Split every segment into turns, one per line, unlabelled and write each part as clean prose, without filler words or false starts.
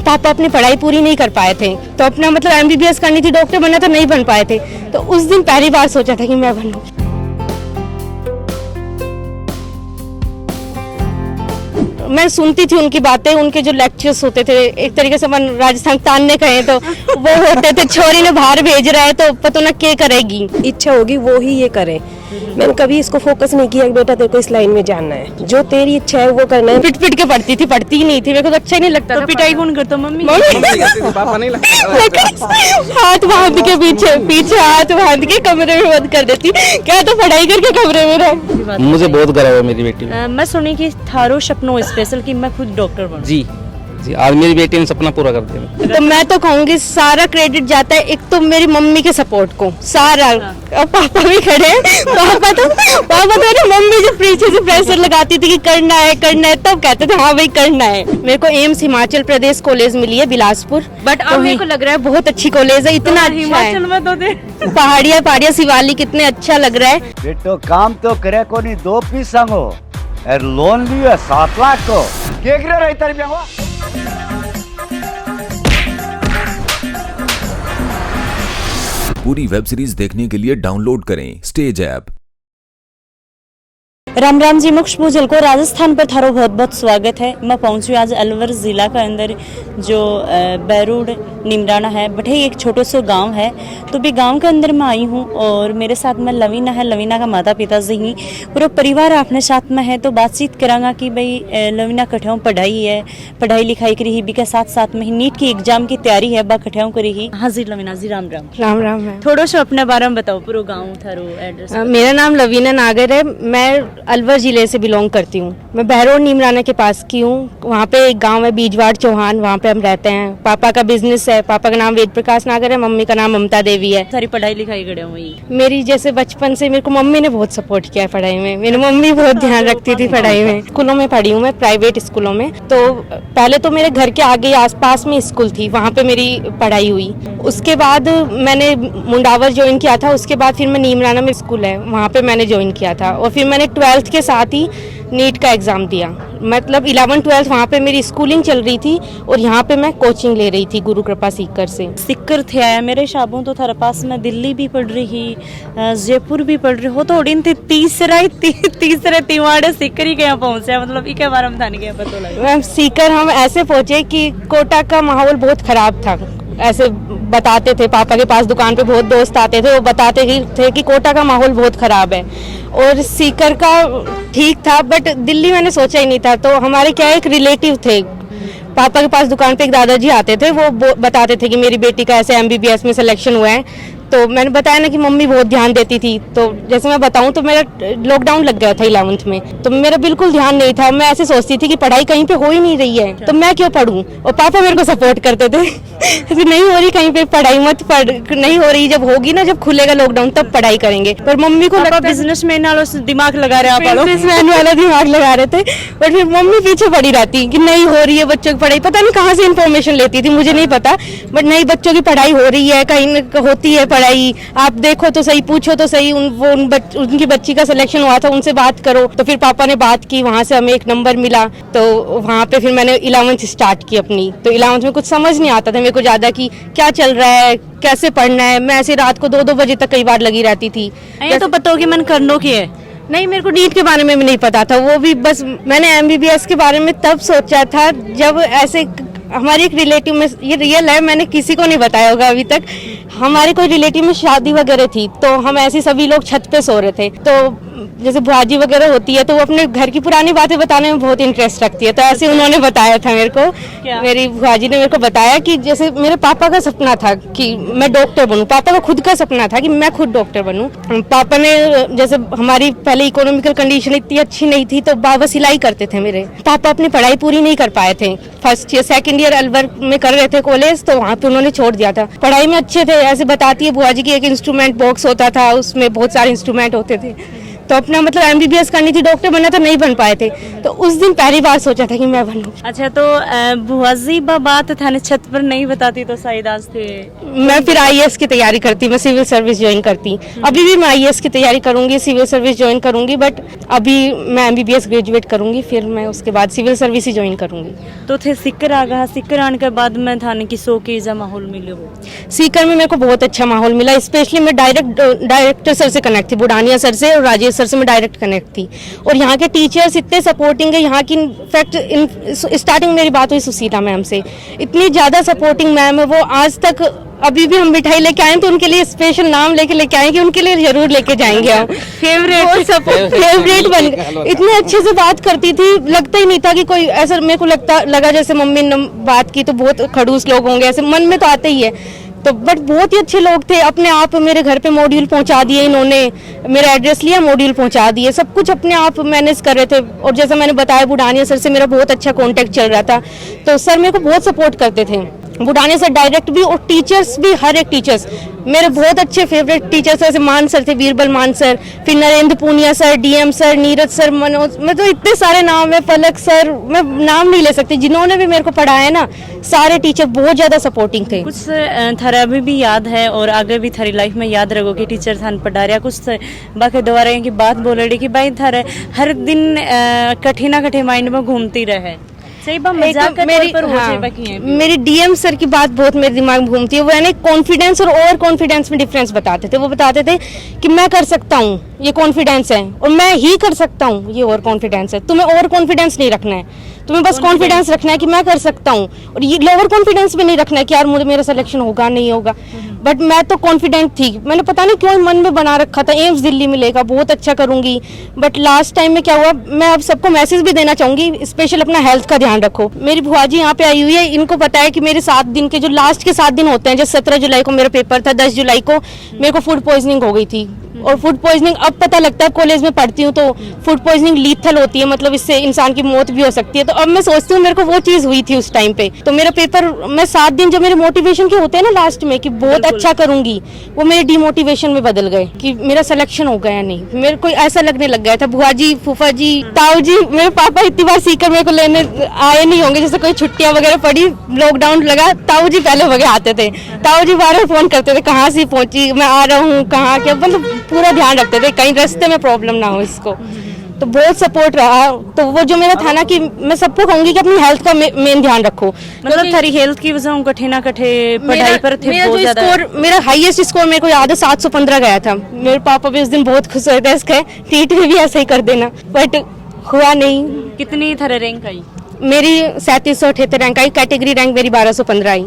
पापा अपनी पढ़ाई पूरी नहीं कर पाए थे, तो अपना मतलब एमबीबीएस करनी थी, डॉक्टर बनना, तो नहीं बन पाए थे। तो उस दिन पहली बार सोचा था कि मैं बनूं। मैं सुनती थी उनकी बातें, उनके जो लेक्चर्स होते थे, एक तरीके से मन राजस्थान तानने कहे तो वो होते थे, छोरी ने बाहर भेज रहा है तो पता ना क्या करेगी,
इच्छा होगी वो ही ये करे। मैंने कभी इसको फोकस नहीं किया कि बेटा तेरे को इस लाइन में जानना है, जो तेरी इच्छा है वो करना है।
पिट पिट के पढ़ती थी, पढ़ती ही नहीं थी, मेरे को तो अच्छा ही नहीं लगता था।
पिटाई कौन करता? मम्मी।
पापा नहीं लगता।
हाथ बांध के पीछे पीछे हाथ बांध के कमरे में बंद कर देती, क्या तो पढ़ाई करके कमरे में रह।
मुझे बहुत गर्व है मेरी बेटी पे।
मैं सुनी कि थारो सपनों स्पेशल कि मैं खुद डॉक्टर बनूं।
जी जी, आज मेरी बेटी ने सपना पूरा कर दिया।
तो मैं तो कहूंगी सारा क्रेडिट जाता है एक तो मेरी मम्मी के सपोर्ट को, सारा। और पापा भी खड़े हैं, पापा तो मेरी मम्मी जो पीछे से प्रेशर लगाती थी कि करना है तब कहते थे हाँ भाई करना है। मेरे को एम्स हिमाचल प्रदेश कॉलेज मिली है बिलासपुर, बट अब मेरे को लग रहा है बहुत अच्छी कॉलेज है, इतना अच्छा है।
हिमाचल में तो दे
पहाड़िया शिवालिक कितने अच्छा लग रहा है।
बेटो काम तो करे को नहीं, 2 पीस संगो और लोन भी है 7 लाख को केकरे रही तरबिया हुआ।
पूरी वेब सीरीज देखने के लिए डाउनलोड करें स्टेज ऐप।
राम राम जी, मुख्य भूजल को राजस्थान पर थारो बहुत बहुत स्वागत है। मैं पहुंची आज अलवर जिला का अंदर जो बैरूड निमराना है, बटे एक छोटे से गांव है, तो भी गांव के अंदर मैं आई हूं और मेरे साथ में लवीना है। लवीना का माता पिता जी ही पूरा परिवार अपने साथ में है, तो बातचीत करांगा कि भाई लवीना कठियाओं पढ़ाई है, पढ़ाई लिखाई करी ही भी के साथ साथ में ही नीट की एग्जाम की तैयारी है, बा कठियाओं करी ही। हाँ जी लवीना जी, राम राम।
राम राम है।
थोड़ा सा अपने बारे में बताओ, पूरा गाँव थारो एड्रेस।
मेरा नाम लवीना नागर है, मैं अलवर जिले से बिलोंग करती हूँ। मैं बहरोड नीमराना के पास की हूँ। वहाँ पे एक गांव है बीजवाड़ चौहान, वहाँ पे हम रहते हैं। पापा का बिजनेस है, पापा का नाम वेद प्रकाश नागर है, मम्मी का नाम ममता देवी है।
सारी पढ़ाई लिखाई करे हुई
मेरी जैसे बचपन से मेरे को मम्मी ने बहुत सपोर्ट किया है पढ़ाई में। मेरी मम्मी बहुत ध्यान रखती थी पढ़ाई में। स्कूलों में पढ़ी हूँ मैं, प्राइवेट स्कूलों में। तो पहले तो मेरे घर के आगे आसपास में स्कूल थी, वहाँ पे मेरी पढ़ाई हुई। उसके बाद मैंने मुंडावर ज्वाइन किया था, उसके बाद फिर मैं नीमराना में स्कूल है वहाँ पे मैंने ज्वाइन किया था, और फिर मैंने 12th के साथ ही नीट का एग्जाम दिया। मतलब 11-12 वहाँ पे मेरी स्कूलिंग चल रही थी और यहाँ पे मैं कोचिंग ले रही थी गुरु कृपा सीकर से।
सिक्कर थे आया मेरे शाबों तो थारे पास में दिल्ली भी पढ़ रही, जयपुर भी पढ़ रही हो, तो उड़ीन थे तीसरे तिवाड़े सीकर ही क्या पहुंचे, मतलब ये बारे में था नहीं क्या पता लगा।
सीकर हम ऐसे पहुंचे कि कोटा का माहौल बहुत खराब था, ऐसे बताते थे। पापा के पास दुकान पे बहुत दोस्त आते थे, वो बताते थे कि कोटा का माहौल बहुत खराब है, और सीकर का ठीक था, बट दिल्ली मैंने सोचा ही नहीं था। तो हमारे क्या एक रिलेटिव थे, पापा के पास दुकान पे एक दादाजी आते थे, वो बताते थे कि मेरी बेटी का ऐसे एमबीबीएस में सिलेक्शन हुआ है। तो मैंने बताया ना कि मम्मी बहुत ध्यान देती थी, तो जैसे मैं बताऊं तो मेरा लॉकडाउन लग गया था 11th में, तो मेरा बिल्कुल ध्यान नहीं था। मैं ऐसे सोचती थी कि पढ़ाई कहीं पे हो ही नहीं रही है, तो मैं क्यों पढ़ूं, और पापा मेरे को सपोर्ट करते थे कि नहीं हो रही कहीं पे पढ़ाई, मत पढ़, नहीं हो रही, जब होगी ना, जब खुलेगा लॉकडाउन तब पढ़ाई करेंगे। पर मम्मी को लगता
बिजनेसमैन वालों से दिमाग लगा रहे,
बिजनेसमैन वाला दिमाग लगा रहे थे, बट फिर मम्मी पीछे पड़ी रहती कि नहीं हो रही है बच्चों की पढ़ाई। पता नहीं कहाँ से इन्फॉर्मेशन लेती थी, मुझे नहीं पता, बट नहीं, बच्चों की पढ़ाई हो रही है, कहीं होती है पढ़ाई, आप देखो तो सही, पूछो तो सही। उनकी बच्ची का सिलेक्शन हुआ था, उनसे बात करो। तो फिर पापा ने बात की, वहाँ से हमें एक नंबर मिला, तो वहाँ पे फिर मैंने 11th स्टार्ट की अपनी। तो 11th में कुछ समझ नहीं आता था मेरे को ज्यादा कि क्या चल रहा है, कैसे पढ़ना है। मैं ऐसे रात को 2-2 बजे तक कई बार लगी रहती थी।
ये तो पता हो कि मन करनो की है।
नहीं, मेरे को नीट के बारे में भी नहीं पता था, वो भी बस मैंने एमबीबीएस के बारे में तब सोचा था जब ऐसे हमारे एक रिलेटिव में, ये रियल है, मैंने किसी को नहीं बताया होगा अभी तक, हमारे कोई रिलेटिव में शादी वगैरह थी, तो हम ऐसे सभी लोग छत पे सो रहे थे। तो जैसे बुआजी वगैरह होती है तो वो अपने घर की पुरानी बातें बताने में बहुत इंटरेस्ट रखती है, तो ऐसे उन्होंने बताया था मेरे को, मेरी बुआजी ने मेरे को बताया कि जैसे मेरे पापा का सपना था कि मैं डॉक्टर बनूं। पापा का खुद का सपना था कि मैं खुद डॉक्टर बनूं। पापा ने, जैसे हमारी पहले इकोनॉमिकल कंडीशन इतनी अच्छी नहीं थी, तो बाबा सिलाई करते थे मेरे। पापा अपनी पढ़ाई पूरी नहीं कर पाए थे, first year second year Alwar में कर रहे थे कॉलेज, तो वहाँ पे उन्होंने छोड़ दिया था। पढ़ाई में अच्छे थे, ऐसे बताती है बुआजी की, एक इंस्ट्रूमेंट बॉक्स होता था, उसमें बहुत सारे इंस्ट्रूमेंट होते थे, तो अपना मतलब एमबीबीएस करनी थी, डॉक्टर बनना था, नहीं बन पाए थे। तो उस दिन पहली बार सोचा था कि मैं बनूं।
अच्छा, तो बुआजी बात थाने छत पर नहीं बताती तो शायद आज थे।
मैं फिर आईएएस की तैयारी करती, मैं सिविल सर्विस ज्वाइन करती। अभी भी मैं आईएएस की तैयारी करूंगी, सिविल सर्विस ज्वाइन करूंगी, बट अभी मैं एमबीबीएस ग्रेजुएट करूंगी, फिर मैं उसके बाद सिविल सर्विस ही ज्वाइन करूंगी।
तो थे सिक्कर आ गया, सिक्कर आने के बाद में थाने की सो के जा माहौल मिले हो?
सीकर में मेरे को बहुत अच्छा माहौल मिला, स्पेशली मैं डायरेक्टर सर से कनेक्ट थी, बुडानिया सर से और राजेश सर से मैं डायरेक्ट कनेक्ट थी। और यहाँ के टीचर्स इतने सपोर्टिंग है, यहाँ की इनफैक्ट स्टार्टिंग मेरी बात हुई सुशीला मैम से, इतनी ज़्यादा सपोर्टिंग मैम है वो। आज तक अभी भी हम मिठाई लेके आए तो उनके लिए स्पेशल नाम लेके आएंगे, उनके लिए जरूर लेके जाएंगे हम। फेवरेट बन गए, इतने अच्छे से बात करती थी, लगता ही नहीं था कि कोई ऐसा, मेरे को लगा जैसे मम्मी ने बात की तो बहुत खड़ूस लोग होंगे, ऐसे मन में तो आते ही है, तो बट बहुत ही अच्छे लोग थे। अपने आप मेरे घर पे मॉड्यूल पहुंचा दिए इन्होंने, मेरा एड्रेस लिया, मॉड्यूल पहुंचा दिए, सब कुछ अपने आप मैनेज कर रहे थे। और जैसा मैंने बताया बुडानिया सर से मेरा बहुत अच्छा कांटेक्ट चल रहा था, तो सर मेरे को बहुत सपोर्ट करते थे, बुडानिया सर डायरेक्ट भी और टीचर्स भी, हर एक टीचर्स मेरे बहुत अच्छे फेवरेट टीचर्स, जैसे मान सर थे, बीरबल मान सर, फिर Narendra Poonia sir, DM sir, Neeraj sir, Manoj, मतलब इतने सारे नाम है, पलक सर, मैं नाम नहीं ले सकती, जिन्होंने भी मेरे को पढ़ाया ना, सारे टीचर बहुत ज्यादा सपोर्टिंग थे।
कुछ थारा अभी भी याद है और आगे भी थारी लाइफ में याद रखो कि टीचर थान पढ़ा रहा, कुछ बाकी दोबारा की बात बोल रही कि भाई थारे हर दिन कठिना कठिन माइंड में घूमती रहे, सही बात, मजाक के तौर पर हो जाए बाकी है।
मेरी डीएम सर की बात बहुत मेरे दिमाग में घूमती है, वो यानी कॉन्फिडेंस और ओवर कॉन्फिडेंस में डिफरेंस बताते थे। वो बताते थे कि मैं कर सकता हूँ, ये कॉन्फिडेंस है, और मैं ही कर सकता हूँ, ये ओवर कॉन्फिडेंस है। तुम्हें ओवर कॉन्फिडेंस नहीं रखना है, तुम्हें बस कॉन्फिडेंस रखना है कि मैं कर सकता हूँ, और ये लोअर कॉन्फिडेंस भी नहीं रखना है कि यार मुझे मेरा सिलेक्शन होगा नहीं होगा। बट मैं तो कॉन्फिडेंट थी, मैंने पता नहीं क्यों मन में बना रखा था एम्स दिल्ली मिलेगा, बहुत अच्छा करूंगी। बट लास्ट टाइम में क्या हुआ, मैं अब सबको मैसेज भी देना चाहूंगी, स्पेशल अपना हेल्थ का ध्यान रखो। मेरी बुआ जी यहाँ पे आई हुई है, इनको पता है कि मेरे 7 दिन के जो लास्ट के 7 दिन होते हैं, जैसे 17 जुलाई को मेरा पेपर था, 10 जुलाई को मेरे को फूड पॉइजनिंग हो गई थी। और फूड पॉइजनिंग अब पता लगता है, कॉलेज में पढ़ती हूँ तो फूड पॉइजनिंग लीथल होती है, मतलब इससे इंसान की मौत भी हो सकती है। तो अब मैं सोचती हूँ मेरे को वो चीज हुई थी उस टाइम पे, तो मेरा पेपर, मैं 7 दिन जो मेरे मोटिवेशन के होते हैं ना लास्ट में कि बहुत अच्छा करूंगी, वो मेरे डिमोटिवेशन में बदल गए कि मेरा सिलेक्शन हो गया नहीं। मेरे को ऐसा लगने लग गया था, बुआ जी, फूफा जी, ताऊ जी, मेरे पापा इतनी बार सीकर मेरे को लेने आए नहीं होंगे, जैसे कोई छुट्टियां वगैरह पड़ी, लॉकडाउन लगा, ताऊ जी पहले वगैरह आते थे, ताऊ जी बार फोन करते थे, कहाँ से पहुंची, मैं आ रहा हूँ, कहाँ, क्या, मतलब पूरा ध्यान रखते थे कहीं रास्ते में प्रॉब्लम ना हो इसको। तो बहुत सपोर्ट रहा। तो वो जो मेरा था ना कि मैं सबको कहूंगी कि अपनी हेल्थ का मेन ध्यान रखो,
मतलब थारी हेल्थ की वजह कठिना कठे पढ़ाई पर थे
मेरा
बहुत
जो
ज्यादा।
स्कोर, मेरा हाईएस्ट स्कोर मेरे को याद है 715 गया था। मेरे पापा भी उस दिन बहुत खुश हुए थे, इसके टीट भी ऐसे ही कर देना, बट हुआ नहीं।
कितनी थारे रैंक आई?
मेरी 3778 रैंक आई, कैटेगरी रैंक मेरी 1215 आई।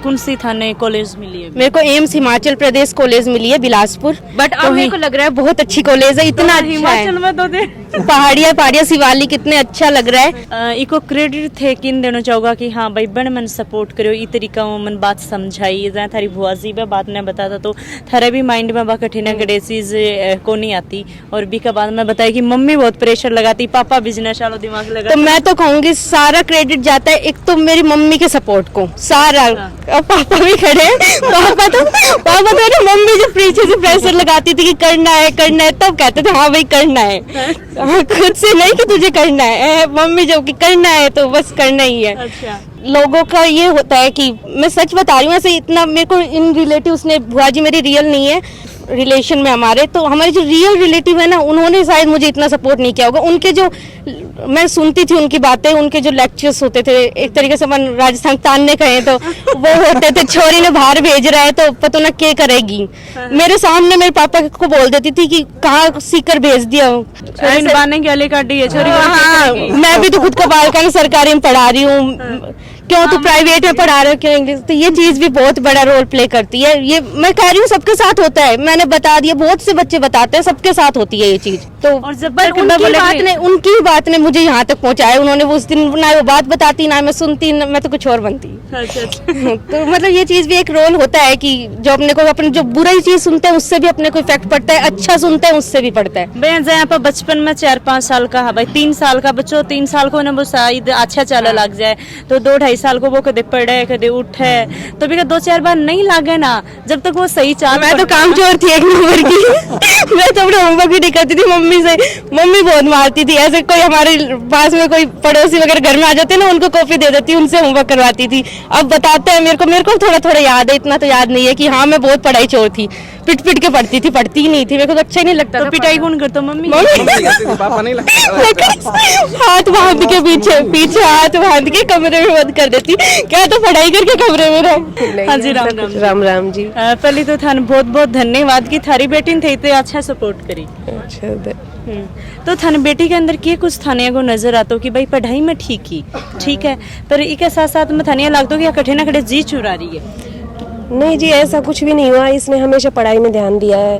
कौन सी थाने कॉलेज मिली है?
मेरे को एम्स हिमाचल प्रदेश कॉलेज मिली है बिलासपुर, बट अब मेरे को लग रहा है बहुत अच्छी कॉलेज है, इतना अच्छा है।
हिमाचल में तो दे
पहाड़िया शिवाली कितने अच्छा लग रहा है।
इको क्रेडिट थे किन देना चाहूंगा कि हाँ भाई बन मन सपोर्ट करो, ई तरीका मन बात समझाई जहाँ थारी बुआ जी बा बात ने बताता तो थारे भी माइंड में बा कठिना कड़े चीज को नहीं आती। और बी का बाद में बताया कि मम्मी बहुत प्रेशर लगाती, पापा बिजनेस वालों दिमाग लगा।
तो मैं तो कहूंगी सारा क्रेडिट जाता है एक तो मेरी मम्मी के सपोर्ट को, सारा। और पापा भी खड़े हैं, पापा तो ना मम्मी जो पीछे से प्रेशर लगाती थी कि करना है तब कहते थे हाँ भाई करना है, हाँ, खुद से नहीं कि तुझे करना है, मम्मी जब कि करना है तो बस करना ही है।
अच्छा।
लोगों का ये होता है कि मैं सच बता रही हूँ, ऐसे इतना मेरे को इन रिलेटिव्स ने, बुआ जी मेरी रियल नहीं है रिलेशन में हमारे, तो हमारे जो रियल रिलेटिव है ना उन्होंने शायद मुझे इतना सपोर्ट नहीं किया होगा। उनके जो मैं सुनती थी उनकी बातें, उनके जो लेक्चर्स होते थे, एक तरीके से अपन राजस्थान तानने कहें तो वो होते थे, छोरी ने बाहर भेज रहा है तो पता ना क्या करेगी। मेरे सामने मेरे पापा को बोल देती थी कि कहाँ सीकर भेज दिया,
बाने के काटी है छोरी।
हाँ, मैं भी तो खुद को बालका सरकारी में पढ़ा रही हूँ, क्यों तू प्राइवेट में पढ़ा रहे हो, क्यों इंग्लिश। तो ये चीज भी बहुत बड़ा रोल प्ले करती है। ये मैं कह रही हूँ सबके साथ होता है, मैंने बता दिया, बहुत से बच्चे बताते हैं सबके साथ होती है ये चीज। तो
और जब
पर उनकी बात ने मुझे यहाँ तक पहुँचाया। उन्होंने उस दिन ना वो बात बताती, ना मैं सुनती, ना मैं तो कुछ और बनती। तो मतलब ये चीज भी एक रोल होता है कि जो अपने को, अपने जो बुरी चीज सुनते हैं उससे भी अपने को इफेक्ट पड़ता है, अच्छा सुनते हैं उससे भी पड़ता है।
बहन जहाँ पर बचपन में 4-5 साल का है भाई, 3 साल का बच्चों 3 साल को ना वो शायद अच्छा चला लग जाए तो 2-2.5 साल को वो कदे पढ़े कदे उठे, तो भी 2-4 बार नहीं लागे ना, जब तक वो सही चाल।
मैं तो कामचोर थी एक नंबर की। मैं तो अपना होमवर्क भी नहीं करती थी मम्मी से, मम्मी बहुत मारती थी। ऐसे कोई हमारे पास में कोई पड़ोसी वगैरह घर में आ जाते ना, उनको कॉपी दे देती, उनसे होमवर्क करवाती थी। अब बताते हैं मेरे को थोड़ा थोड़ा याद है, इतना तो याद नहीं है कि हाँ मैं बहुत पढ़ाई चोर थी, पिट पिट के पढ़ती थी, पढ़ती ही नहीं थी, मेरे को तो अच्छा ही नहीं लगता।
तो पिटाई कौन करता? मम्मी।
पापा नहीं लगता।
हाथ बांध के पीछे हाथ बांध के कमरे में बंद कर देती, क्या तो पढ़ाई करके कमरे में रहो।
हाँ जी, राम राम।
राम राम जी।
पहले तो थान बहुत बहुत धन्यवाद कि थारी बेटी ने थे इतने अच्छा सपोर्ट करी।
अच्छा,
तो थाने बेटी के अंदर के कुछ थाने को नजर आता हो कि भाई पढ़ाई में ठीक है, पर इसके साथ साथ में थाने लगता हो कि कठे ना कठे जी चुरा रही है।
नहीं जी, ऐसा कुछ भी नहीं हुआ। इसने हमेशा पढ़ाई में ध्यान दिया है।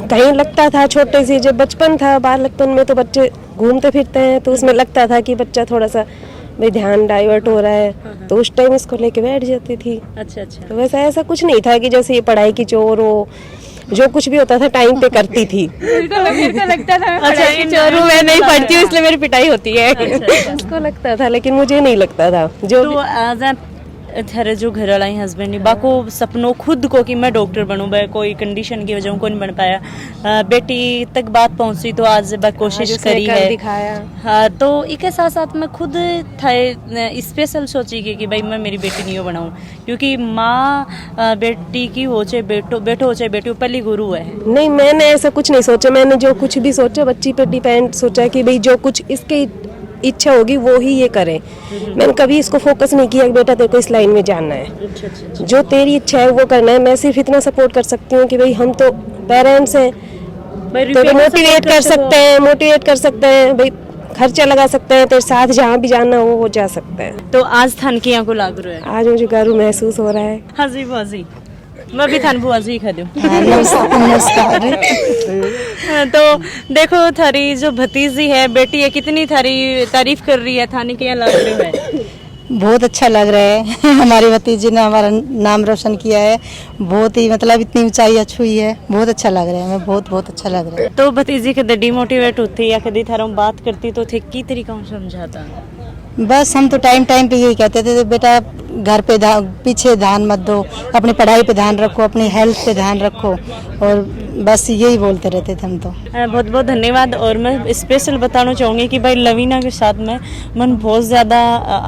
कहीं लगता था छोटे से, जब बचपन था बालकपन में, तो बच्चे घूमते फिरते हैं, तो उसमें लगता था कि बच्चा थोड़ा सा भाई ध्यान डाइवर्ट हो रहा है, तो उस टाइम इसको लेके बैठ जाती थी।
अच्छा।
तो वैसा ऐसा कुछ नहीं था कि जैसे ये पढ़ाई की चोर हो, जो कुछ भी होता था टाइम पे करती थी।
मेरे को लगता था मैं पढ़ाई की चोर हूँ, मैं नहीं पढ़ती हूँ इसलिए मेरी पिटाई होती है।
उसको लगता था, लेकिन मुझे नहीं लगता था। जो
तो थारे जो घर वाला हस्बैंड है बाको सपनों खुद को कि मैं डॉक्टर बनूं, कोई कंडीशन की वजह को नहीं बन पाया, बेटी तक बात पहुंची तो आज कोशिश करी है,
दिखाया।
हाँ, तो इसके साथ साथ मैं खुद स्पेशल सोची कि भाई मैं मेरी बेटी नहीं बनाऊं, क्योंकि माँ बेटी की हो चाहे बेटो हो चाहे बेटी, पहली गुरु है।
नहीं, मैंने ऐसा कुछ नहीं सोचा। मैंने जो कुछ भी सोचा बच्ची पे डिपेंड सोचा कि भाई जो कुछ इसकी इच्छा होगी वो ही ये करे। मैंने कभी इसको फोकस नहीं किया कि बेटा तेरे को इस लाइन में जाना है, जो तेरी इच्छा है वो करना है। मैं सिर्फ इतना सपोर्ट कर सकती हूँ कि भाई हम तो पेरेंट्स हैं, तो मोटिवेट कर सकते हैं भाई, खर्चा लगा सकते हैं, तेरे साथ जहाँ भी जाना हो वो जा सकते हैं।
तो आज थान की को लाग रहा है,
आज मुझे गर्व महसूस हो रहा है।
हाँ जी बाजी, मैं भी थान बुआ जी खा दूं।
नमस्कार।
तो देखो थारी जो भतीजी है, बेटी है, कितनी थारी तारीफ कर रही है, थाने के यहाँ लग रही है।
बहुत अच्छा लग रहा है। हमारी भतीजी ने हमारा नाम रोशन किया है, बहुत ही मतलब इतनी ऊंचाई छुई है, बहुत अच्छा लग रहा है। हमें बहुत अच्छा लग रहा है।
तो भतीजी कदे डिमोटिवेट होती या कभी थारा बात करती तो थे की तरीका समझाता?
बस हम तो टाइम पे यही कहते थे, बेटा घर पे पीछे ध्यान मत दो, अपनी पढ़ाई पे ध्यान रखो, अपनी हेल्थ पे ध्यान रखो, और बस यही बोलते रहते थे हम तो।
बहुत बहुत धन्यवाद। और मैं स्पेशल बताना चाहूँगी कि भाई लवीना के साथ में मन बहुत ज़्यादा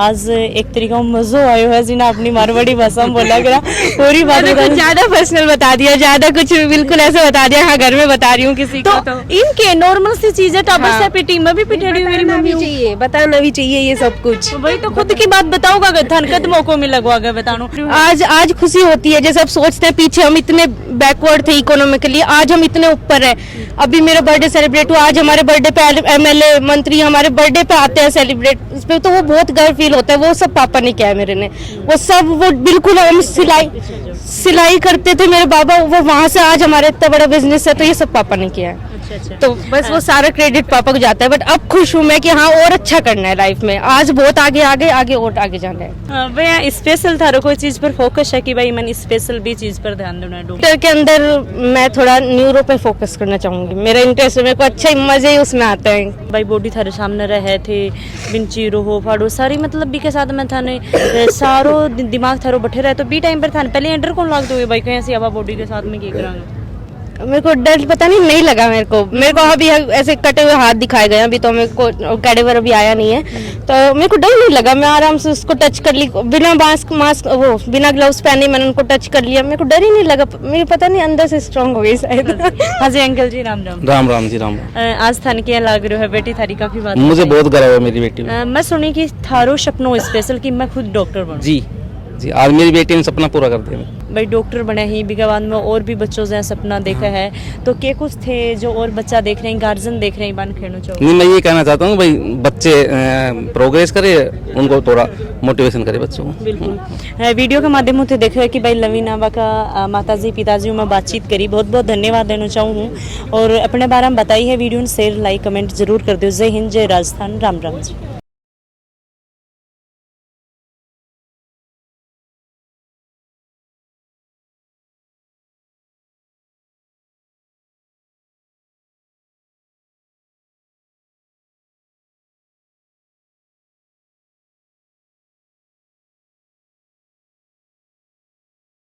आज एक तरीका मज़ो आयो है, जिन्हें अपनी मारवाड़ी भाषा में बोला गया पूरी बात।
ज्यादा पर्सनल बता दिया, ज्यादा कुछ बिल्कुल ऐसे बता दिया। हाँ, घर में बता रही हूँ किसी को तो
इनके नॉर्मल सी चीजें टाबर से पिटी, मैं भी पिटी रही हूँ, मेरी मम्मी
चाहिए, बताना भी चाहिए ये सब कुछ।
भाई तो खुद की बात बताऊंगा, धन कदमों को में लगवागा बतानो।
आज खुशी होती है, जैसे अब सोचते हैं पीछे हम इतने बैकवर्ड थे इकोनॉमिकली, आज हम इतने ऊपर हैं। अभी मेरा बर्थडे सेलिब्रेट हुआ, आज हमारे बर्थडे पे एमएलए मंत्री हमारे बर्थडे पे आते हैं सेलिब्रेट उस पे, तो वो बहुत गर्व फील होता है। वो सब पापा ने किया है मेरे ने, वो सब वो बिल्कुल हम सिलाई करते थे मेरे बाबा, वो वहाँ से आज हमारा इतना बड़ा बिजनेस है, तो ये सब पापा ने किया है। तो बस वो सारा क्रेडिट पापा को जाता है। बट अब खुश हूँ मैं कि हाँ और अच्छा करना है लाइफ में, आज बहुत आगे और आगे जाना है।
भैया स्पेशल था कोई चीज पर फोकस है कि भाई मैंने स्पेशल भी चीज पर ध्यान देना है?
डॉक्टर के अंदर मैं थोड़ा न्यूरो पे फोकस करना चाहूंगी, मेरा इंटरेस्ट है, मेरे को अच्छा मजे उसमें आता है।
भाई बॉडी थारे सामने रहे थे, बिंची रोहो फाड़ो सारी मतलब भी के साथ में थाने सारो दिमाग थारो बैठे रहे, तो बी टाइम पर थाने पहले एंटर कौन लागते हुए भाई कहीं से अब बॉडी के साथ में क्या करांगे?
मेरे को डर पता नहीं लगा मेरे को अभी ऐसे कटे हुए हाथ दिखाए गए, अभी तो मेरे को कैडेवर अभी आया नहीं है, तो मेरे को डर नहीं लगा। मैं आराम से उसको टच कर ली, बिना मास्क वो बिना ग्लव्स पहने मैंने उनको टच कर लिया, मेरे को डर ही नहीं लगा। मेरे पता नहीं अंदर से स्ट्रांग हो गई शायद।
हाँ जी अंकल जी, राम राम।
राम जी राम।
आज थाने क्या लग रहे हो? बेटी थारी काफी बात
मुझे बहुत गर्व है मेरी बेटी में।
मैं सुनी कि थारो सपनों स्पेशल कि मैं खुद डॉक्टर बनूं।
जी आज मेरी बेटी ने सपना पूरा कर दिया।
भाई डॉक्टर बने ही बिका बाद में और भी बच्चों से सपना देखा है, तो क्या कुछ थे जो और बच्चा देख रहे हैं, गार्जियन देख रहे हैं, बान खेलना चाहो?
नहीं, मैं ये कहना चाहता हूँ भाई बच्चे प्रोग्रेस करे, उनको थोड़ा मोटिवेशन करे बच्चों को।
बिल्कुल। वीडियो के माध्यम से देखा है कि भाई लवीना का माताजी पिताजी में बातचीत करी, बहुत बहुत धन्यवाद देना चाहूँ और अपने बारे में बताई है। वीडियो शेयर लाइक कमेंट जरूर कर दो। जय हिंद, जय राजस्थान, राम राम जी।